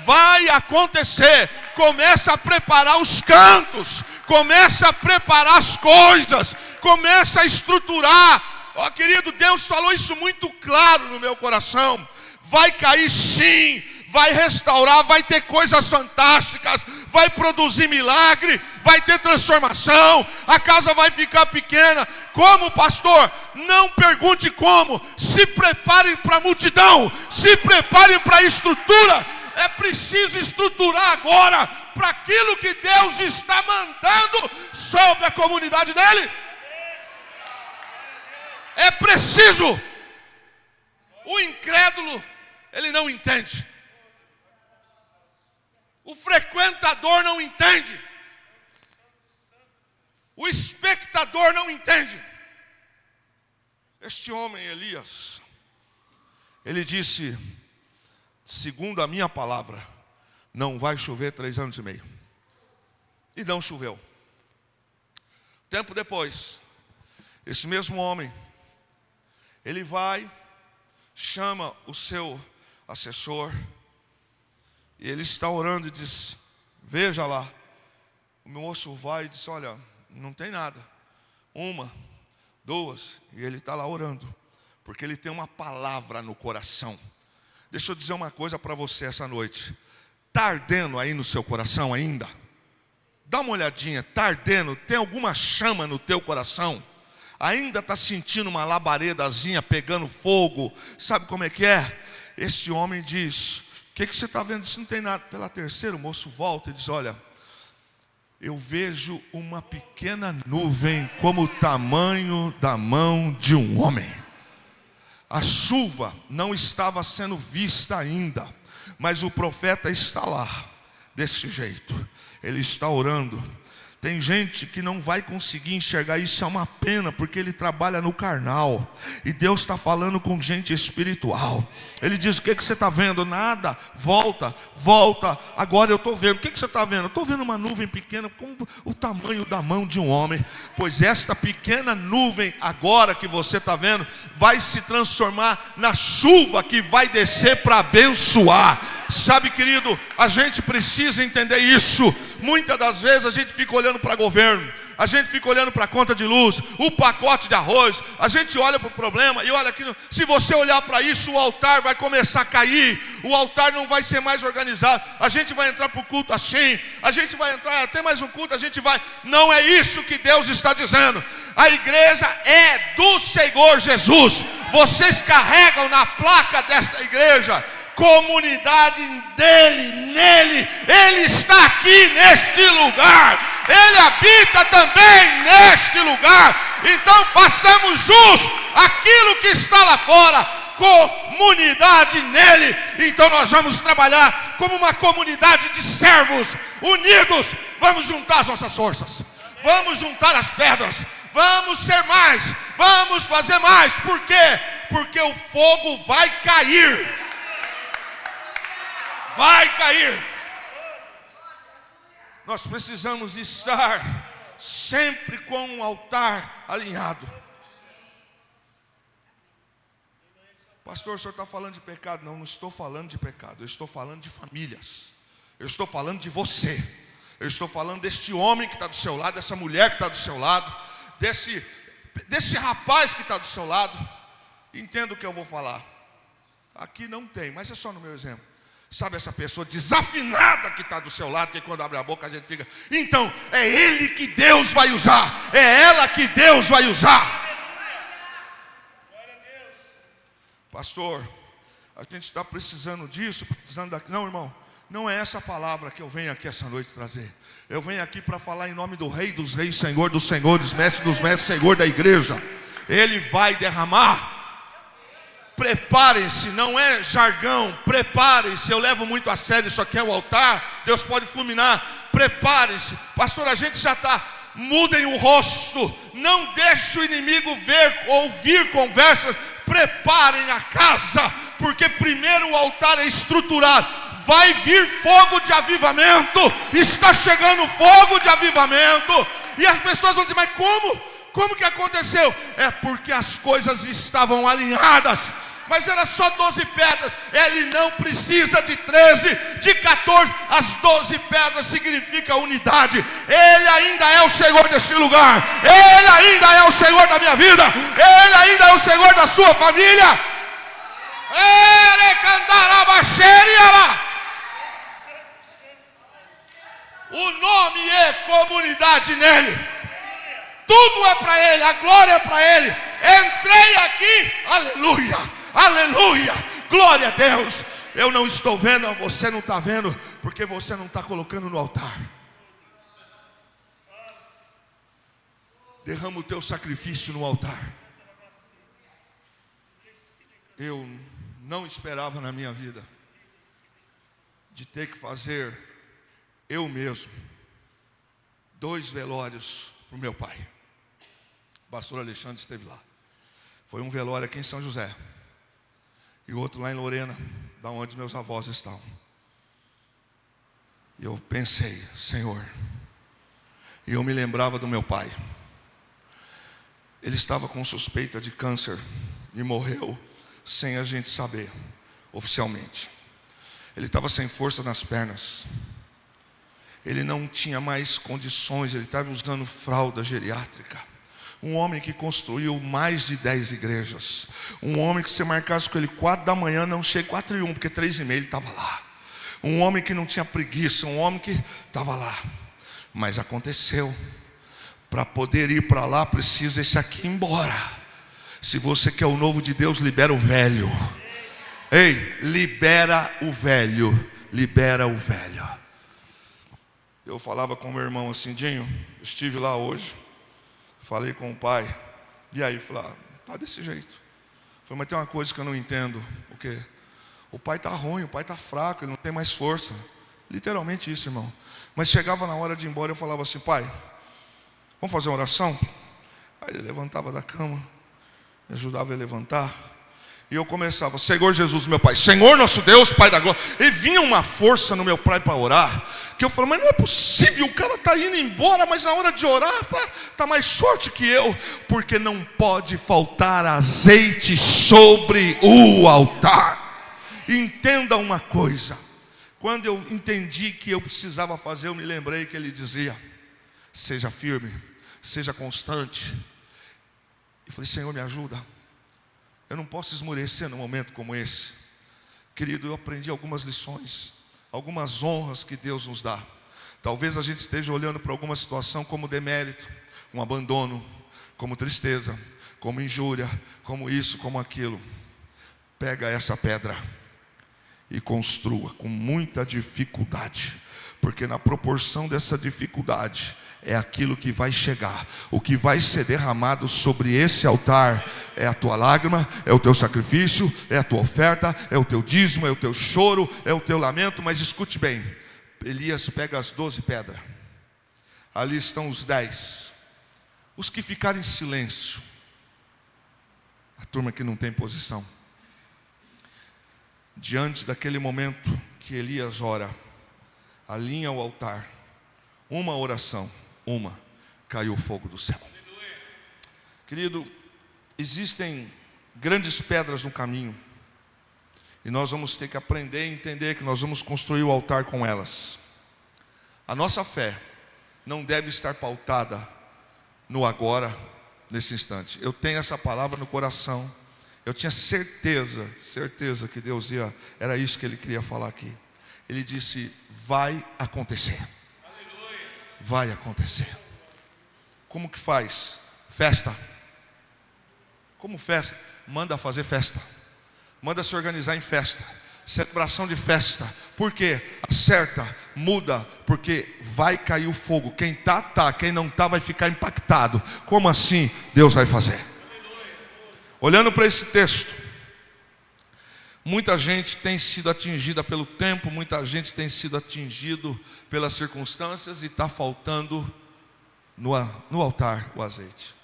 Vai acontecer. Começa a preparar os cantos, começa a preparar as coisas, começa a estruturar. Ó, querido, Deus falou isso muito claro no meu coração. Vai cair sim, vai restaurar, vai ter coisas fantásticas, vai produzir milagre, vai ter transformação, a casa vai ficar pequena. Como, pastor? Não pergunte como. Se preparem para a multidão, se preparem para a estrutura. É preciso estruturar agora para aquilo que Deus está mandando sobre a comunidade dele. É preciso. O incrédulo, ele não entende. O frequentador não entende. O espectador não entende. Este homem, Elias, ele disse, segundo a minha palavra, não vai chover 3 anos e meio. E não choveu. Tempo depois, esse mesmo homem, ele vai, chama o seu assessor, e ele está orando e diz, veja lá. O meu moço vai e diz, olha, não tem nada. 1, 2, e ele está lá orando, porque ele tem uma palavra no coração. Deixa eu dizer uma coisa para você essa noite. Está ardendo aí no seu coração ainda? Dá uma olhadinha, está ardendo? Tem alguma chama no teu coração? Ainda está sentindo uma labaredazinha pegando fogo? Sabe como é que é? Esse homem diz, o que você está vendo? Isso não tem nada. Pela terceira, o moço volta e diz, olha, eu vejo uma pequena nuvem como o tamanho da mão de um homem. A chuva não estava sendo vista ainda, mas o profeta está lá, desse jeito. Ele está orando. Tem gente que não vai conseguir enxergar isso, é uma pena, porque ele trabalha no carnal. E Deus está falando com gente espiritual. Ele diz, o que você está vendo? Nada, volta. Agora eu estou vendo. O que você está vendo? Eu estou vendo uma nuvem pequena, como o tamanho da mão de um homem. Pois esta pequena nuvem, agora que você está vendo, vai se transformar na chuva que vai descer para abençoar. Sabe, querido, a gente precisa entender isso. Muitas das vezes a gente fica olhando para governo, a gente fica olhando para a conta de luz, o pacote de arroz, a gente olha para o problema e olha aqui. Se você olhar para isso, o altar vai começar a cair, o altar não vai ser mais organizado. A gente vai entrar para o culto assim, a gente vai entrar até mais um culto, a gente vai. Não é isso que Deus está dizendo. A igreja é do Senhor Jesus. Vocês carregam na placa desta igreja comunidade dele, nele. Ele está aqui neste lugar, ele habita também neste lugar. Então façamos jus aquilo que está lá fora, comunidade nele. Então nós vamos trabalhar como uma comunidade de servos unidos. Vamos juntar as nossas forças, vamos juntar as pedras, vamos ser mais, vamos fazer mais. Por quê? Porque o fogo vai cair. Vai cair. Nós precisamos estar sempre com o altar alinhado. Pastor, o senhor está falando de pecado? Não, não estou falando de pecado. Eu estou falando de famílias. Eu estou falando de você. Eu estou falando deste homem que está do seu lado, dessa mulher que está do seu lado, desse rapaz que está do seu lado. Entenda o que eu vou falar. Aqui não tem, mas é só no meu exemplo. Sabe essa pessoa desafinada que está do seu lado, que quando abre a boca a gente fica, então é ele que Deus vai usar, é ela que Deus vai usar. Pastor, a gente está precisando disso, precisando daquilo. Não, irmão, não é essa palavra que eu venho aqui essa noite trazer. Eu venho aqui para falar em nome do Rei dos Reis, Senhor dos Senhores, Mestre dos Mestres, Senhor da igreja. Ele vai derramar. Preparem-se, não é jargão, preparem-se. Eu levo muito a sério, isso aqui é o altar, Deus pode fulminar. Preparem-se, pastor, a gente já está. Mudem o rosto, não deixe o inimigo ver, ouvir conversas. Preparem a casa, porque primeiro o altar é estruturado. Vai vir fogo de avivamento, está chegando fogo de avivamento. E as pessoas vão dizer, mas como? Como que aconteceu? É porque as coisas estavam alinhadas. Mas era só 12 pedras. Ele não precisa de 13, de 14. As 12 pedras significam unidade. Ele ainda é o Senhor desse lugar. Ele ainda é o Senhor da minha vida. Ele ainda é o Senhor da sua família. O nome é comunidade nele. Tudo é para ele, a glória é para ele. Entrei aqui, aleluia, aleluia, glória a Deus. Eu não estou vendo, você não está vendo, porque você não está colocando no altar. Derrama o teu sacrifício no altar. Eu não esperava na minha vida de ter que fazer eu mesmo 2 velórios para o meu pai. O pastor Alexandre esteve lá. Foi um velório aqui em São José. E outro lá em Lorena, da onde meus avós estão. E eu pensei, Senhor, e eu me lembrava do meu pai. Ele estava com suspeita de câncer e morreu sem a gente saber, oficialmente. Ele estava sem força nas pernas. Ele não tinha mais condições, ele estava usando fralda geriátrica. Um homem que construiu mais de 10 igrejas. Um homem que se marcasse com ele 4 da manhã, não chega 4:01, porque 3:30 ele estava lá. Um homem que não tinha preguiça, um homem que estava lá. Mas aconteceu. Para poder ir para lá, precisa esse aqui ir embora. Se você quer o novo de Deus, libera o velho. Ei, libera o velho. Libera o velho. Eu falava com meu irmão assim, Dinho, estive lá hoje. Falei com o pai. E aí, falei, tá desse jeito. Falei, mas tem uma coisa que eu não entendo. O quê? O pai está ruim, o pai está fraco, ele não tem mais força. Literalmente isso, irmão. Mas chegava na hora de ir embora, eu falava assim, pai, vamos fazer uma oração? Aí ele levantava da cama, me ajudava a levantar. E eu começava, Senhor Jesus, meu pai, Senhor nosso Deus, Pai da glória. E vinha uma força no meu pai para orar, que eu falei, mas não é possível, o cara está indo embora, mas na hora de orar, está mais forte que eu. Porque não pode faltar azeite sobre o altar. Entenda uma coisa, quando eu entendi que eu precisava fazer, eu me lembrei que ele dizia, seja firme, seja constante. Eu falei, Senhor, me ajuda. Eu não posso esmorecer num momento como esse. Querido, eu aprendi algumas lições, algumas honras que Deus nos dá. Talvez a gente esteja olhando para alguma situação como demérito, como abandono, como tristeza, como injúria, como isso, como aquilo. Pega essa pedra e construa com muita dificuldade, porque na proporção dessa dificuldade é aquilo que vai chegar. O que vai ser derramado sobre esse altar é a tua lágrima, é o teu sacrifício, é a tua oferta, é o teu dízimo, é o teu choro, é o teu lamento. Mas escute bem, Elias pega as 12 pedras, ali estão os 10, os que ficaram em silêncio, a turma que não tem posição. Diante daquele momento que Elias ora, alinha o altar, uma oração, caiu o fogo do céu. Querido, existem grandes pedras no caminho, e nós vamos ter que aprender e entender que nós vamos construir o altar com elas. A nossa fé não deve estar pautada no agora, nesse instante. Eu tenho essa palavra no coração. Eu tinha certeza que Deus era isso que Ele queria falar aqui. Ele disse, vai acontecer. Vai acontecer. Como que faz? Festa. Como festa? Manda fazer festa. Manda se organizar em festa. Celebração de festa. Por quê? Acerta, muda, porque vai cair o fogo. Quem tá, quem não tá vai ficar impactado. Como assim Deus vai fazer? Olhando para esse texto, muita gente tem sido atingida pelo tempo, muita gente tem sido atingido pelas circunstâncias e está faltando no altar o azeite.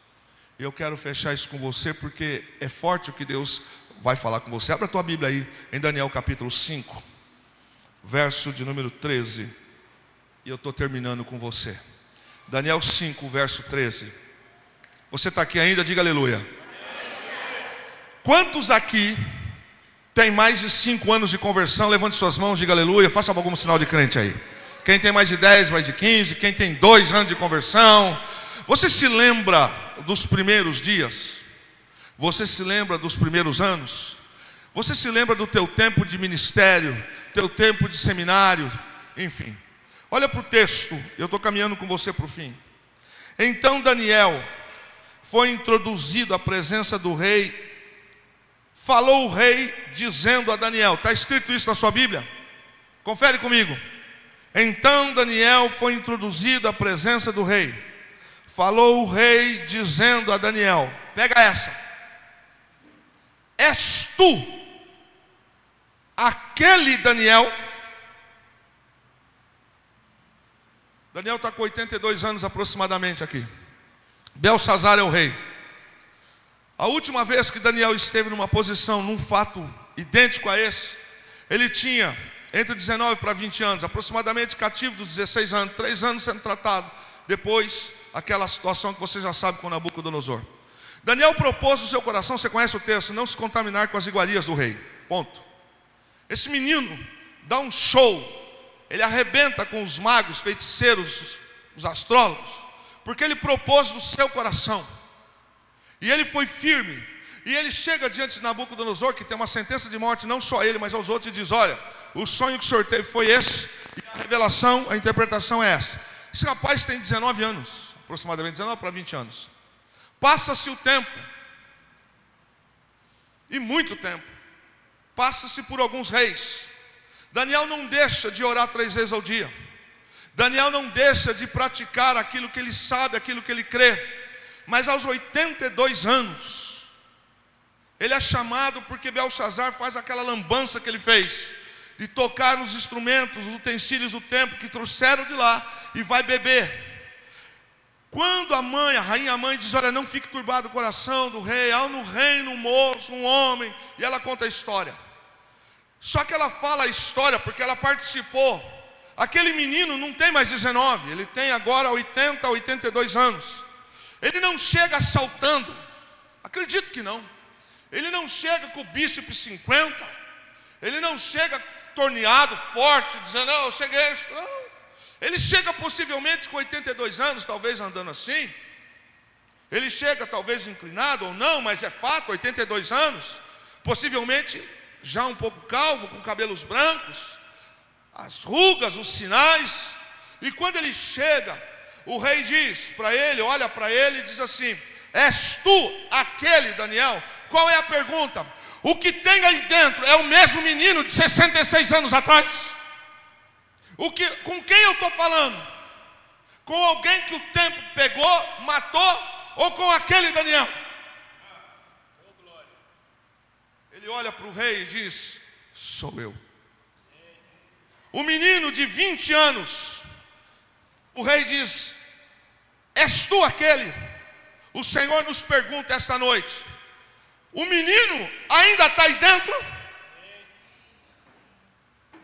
Eu quero fechar isso com você porque é forte o que Deus vai falar com você. Abra a tua Bíblia aí em Daniel capítulo 5, verso de número 13. E eu estou terminando com você. Daniel 5, verso 13. Você está aqui ainda? Diga aleluia. Quantos aqui tem mais de 5 anos de conversão? Levante suas mãos, diga aleluia. Faça algum sinal de crente aí. Quem tem mais de 10, mais de 15, quem tem 2 anos de conversão. Você se lembra dos primeiros dias? Você se lembra dos primeiros anos? Você se lembra do teu tempo de ministério, teu tempo de seminário, enfim. Olha para o texto, eu estou caminhando com você para o fim. Então Daniel foi introduzido à presença do rei. Falou o rei dizendo a Daniel, está escrito isso na sua Bíblia? Confere comigo. Então Daniel foi introduzido à presença do rei. Falou o rei dizendo a Daniel, pega essa. És tu aquele Daniel? Daniel está com 82 anos aproximadamente aqui. Belsazar é o rei. A última vez que Daniel esteve numa posição, num fato idêntico a esse, ele tinha entre 19 para 20 anos, aproximadamente cativo dos 16 anos, 3 anos sendo tratado. Depois, aquela situação que você já sabe com Nabucodonosor. Daniel propôs no seu coração, você conhece o texto, não se contaminar com as iguarias do rei. Ponto. Esse menino dá um show, ele arrebenta com os magos, feiticeiros, os astrólogos, porque ele propôs no seu coração. E ele foi firme. E ele chega diante de Nabucodonosor, que tem uma sentença de morte, não só ele, mas aos outros, e diz: olha, o sonho que o senhor teve foi esse, e a revelação, a interpretação é essa. Esse rapaz tem 19 anos, aproximadamente 19 para 20 anos. Passa-se o tempo, e muito tempo, passa-se por alguns reis. Daniel não deixa de orar 3 vezes ao dia. Daniel não deixa de praticar aquilo que ele sabe, aquilo que ele crê. Mas aos 82 anos, ele é chamado porque Belsazar faz aquela lambança que ele fez, de tocar nos instrumentos, os utensílios do templo que trouxeram de lá, e vai beber. Quando a rainha mãe diz: olha, não fique turbado o coração do rei, há no reino um moço, um homem, e ela conta a história. Só que ela fala a história porque ela participou. Aquele menino não tem mais 19, ele tem agora 80, 82 anos. Ele não chega saltando, acredito que não. Ele não chega com o bíceps 50, ele não chega torneado, forte, dizendo: não, eu cheguei. Não. Ele chega possivelmente com 82 anos, talvez andando assim. Ele chega talvez inclinado ou não, mas é fato, 82 anos, possivelmente já um pouco calvo, com cabelos brancos, as rugas, os sinais. E quando ele chega, o rei diz para ele, olha para ele e diz assim: és tu aquele, Daniel? Qual é a pergunta? O que tem aí dentro é o mesmo menino de 66 anos atrás? Com quem eu estou falando? Com alguém que o tempo pegou, matou, ou com aquele Daniel? Ele olha para o rei e diz: sou eu. O menino de 20 anos, o rei diz: és tu aquele? O Senhor nos pergunta esta noite: o menino ainda está aí dentro?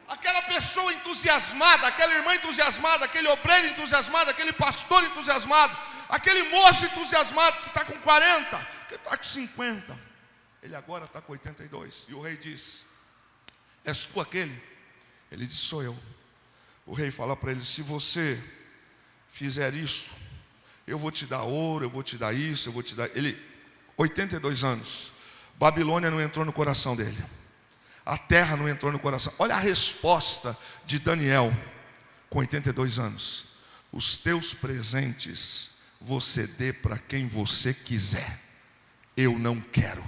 Aquela pessoa entusiasmada, aquela irmã entusiasmada, aquele obreiro entusiasmado, aquele pastor entusiasmado, aquele moço entusiasmado que está com 40, que está com 50, ele agora está com 82. E o rei diz: és tu aquele? Ele diz: sou eu. O rei fala para ele: se você fizer isso, eu vou te dar ouro, eu vou te dar isso, eu vou te dar... Ele, 82 anos, Babilônia não entrou no coração dele, a terra não entrou no coração. Olha a resposta de Daniel com 82 anos: os teus presentes você dê para quem você quiser, eu não quero.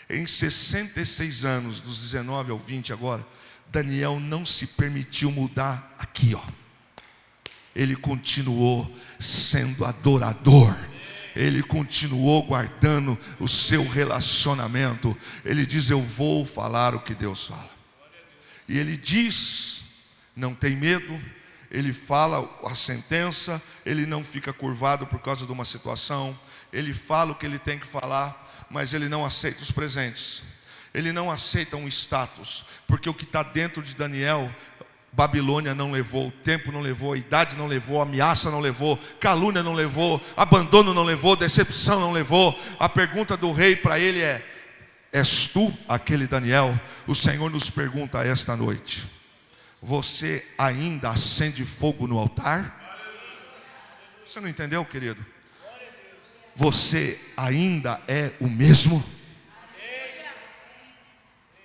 Em 66 anos, dos 19 ao 20 agora, Daniel não se permitiu mudar aqui, ó. Ele continuou sendo adorador. Ele continuou guardando o seu relacionamento. Ele diz: eu vou falar o que Deus fala. E ele diz, não tem medo. Ele fala a sentença. Ele não fica curvado por causa de uma situação. Ele fala o que ele tem que falar, mas ele não aceita os presentes. Ele não aceita um status, porque o que está dentro de Daniel, Babilônia não levou, o tempo não levou, a idade não levou, a ameaça não levou, calúnia não levou, abandono não levou, decepção não levou. A pergunta do rei para ele é: és tu aquele Daniel? O Senhor nos pergunta esta noite: você ainda acende fogo no altar? Você não entendeu, querido? Você ainda é o mesmo?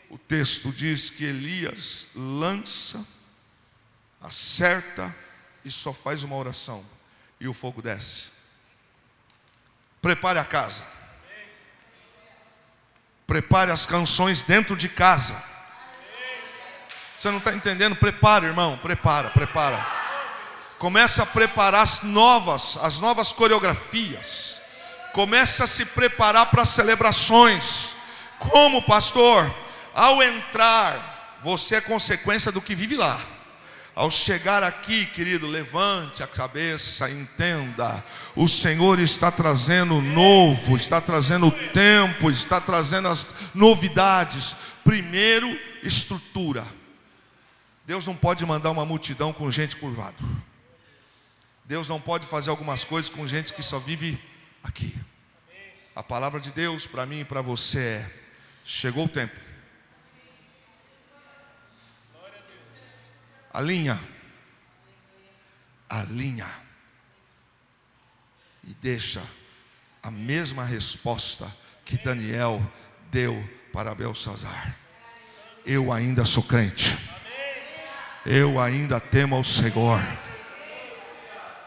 O texto diz que Elias lança, acerta e só faz uma oração, e o fogo desce. Prepare a casa, prepare as canções dentro de casa. Você não está entendendo? Prepara, irmão, prepara. Começa a preparar as novas coreografias. Começa a se preparar para as celebrações. Como, pastor? Ao entrar, você é consequência do que vive lá. Ao chegar aqui, querido, levante a cabeça, entenda. O Senhor está trazendo novo, está trazendo tempo, está trazendo as novidades. Primeiro, estrutura. Deus não pode mandar uma multidão com gente curvada. Deus não pode fazer algumas coisas com gente que só vive aqui. A palavra de Deus para mim e para você é: chegou o tempo. Alinha e deixa a mesma resposta que Daniel deu para Belsazar. Eu ainda sou crente, eu ainda temo ao Senhor.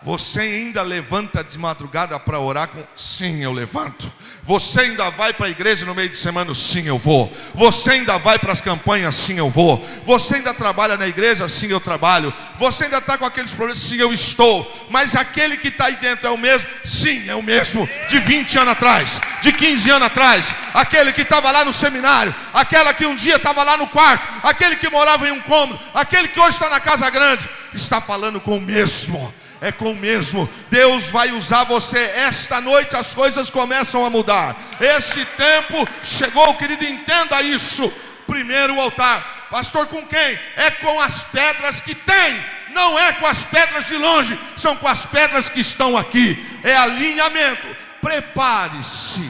Você ainda levanta de madrugada para orar com... Sim, eu levanto. Você ainda vai para a igreja no meio de semana? Sim, eu vou. Você ainda vai para as campanhas? Sim, eu vou. Você ainda trabalha na igreja? Sim, eu trabalho. Você ainda está com aqueles problemas? Sim, eu estou. Mas aquele que está aí dentro é o mesmo? Sim, é o mesmo. De 20 anos atrás, de 15 anos atrás. Aquele que estava lá no seminário, aquela que um dia estava lá no quarto, aquele que morava em um cômodo, aquele que hoje está na casa grande, está falando com o mesmo. É com o mesmo. Deus vai usar você. Esta noite as coisas começam a mudar. Esse tempo chegou, querido, entenda isso. Primeiro o altar. Pastor, com quem? É com as pedras que tem. Não é com as pedras de longe, são com as pedras que estão aqui. É alinhamento. Prepare-se,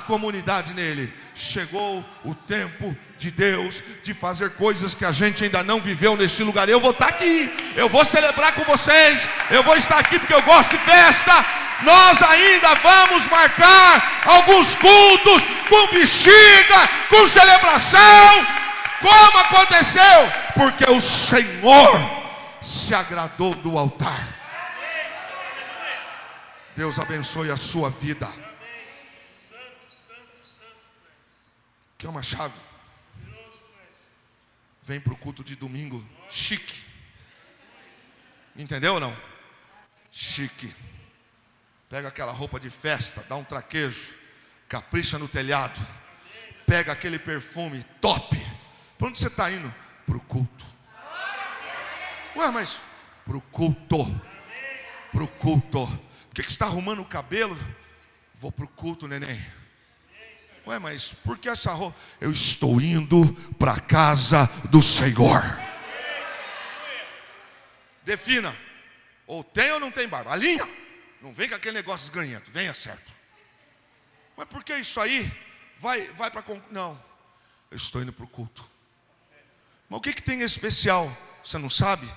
comunidade nele. Chegou o tempo de Deus de fazer coisas que a gente ainda não viveu neste lugar. Eu vou estar aqui, eu vou celebrar com vocês, eu vou estar aqui porque eu gosto de festa. Nós ainda vamos marcar alguns cultos com bexiga, com celebração, como aconteceu, porque o Senhor se agradou do altar. Deus abençoe a sua vida. Que é uma chave. Vem para o culto de domingo chique. Entendeu ou não? Chique. Pega aquela roupa de festa, dá um traquejo, capricha no telhado, pega aquele perfume top. Para onde você está indo? Para o culto. Ué, mas para o culto. Para o culto. Por que você está arrumando o cabelo? Vou para o culto, neném. Ué, mas por que essa roupa? Eu estou indo para a casa do Senhor. Defina. Ou tem ou não tem barba. Alinha. Não vem com aquele negócio esganhento. Venha certo. Mas por que isso aí? Vai para... Não. Eu estou indo para o culto. Mas o que tem especial? Você não sabe?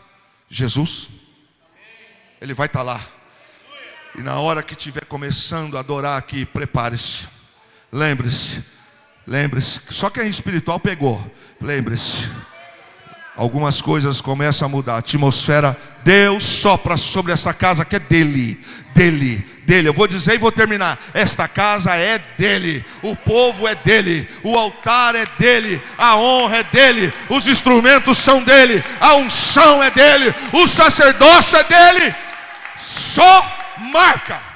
Jesus. Ele vai estar lá. E na hora que estiver começando a adorar aqui, prepare-se. Lembre-se, só quem é espiritual pegou. Lembre-se, algumas coisas começam a mudar. A atmosfera, Deus sopra sobre essa casa que é dele. Eu vou dizer e vou terminar. Esta casa é dele, o povo é dele, o altar é dele, a honra é dele, os instrumentos são dele, a unção é dele, o sacerdócio é dele. Só marca.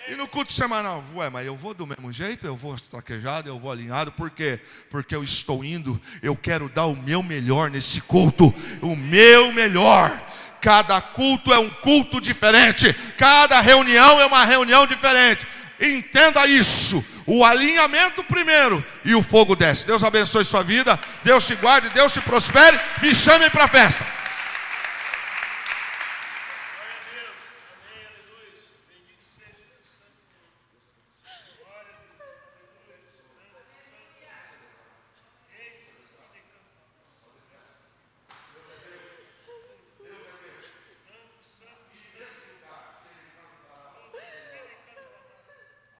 E no culto semanal, ué, mas eu vou do mesmo jeito, eu vou traquejado, eu vou alinhado, por quê? Porque eu estou indo, eu quero dar o meu melhor nesse culto, o meu melhor. Cada culto é um culto diferente, cada reunião é uma reunião diferente. Entenda isso, o alinhamento primeiro e o fogo desce. Deus abençoe sua vida, Deus te guarde, Deus te prospere, me chamem para a festa.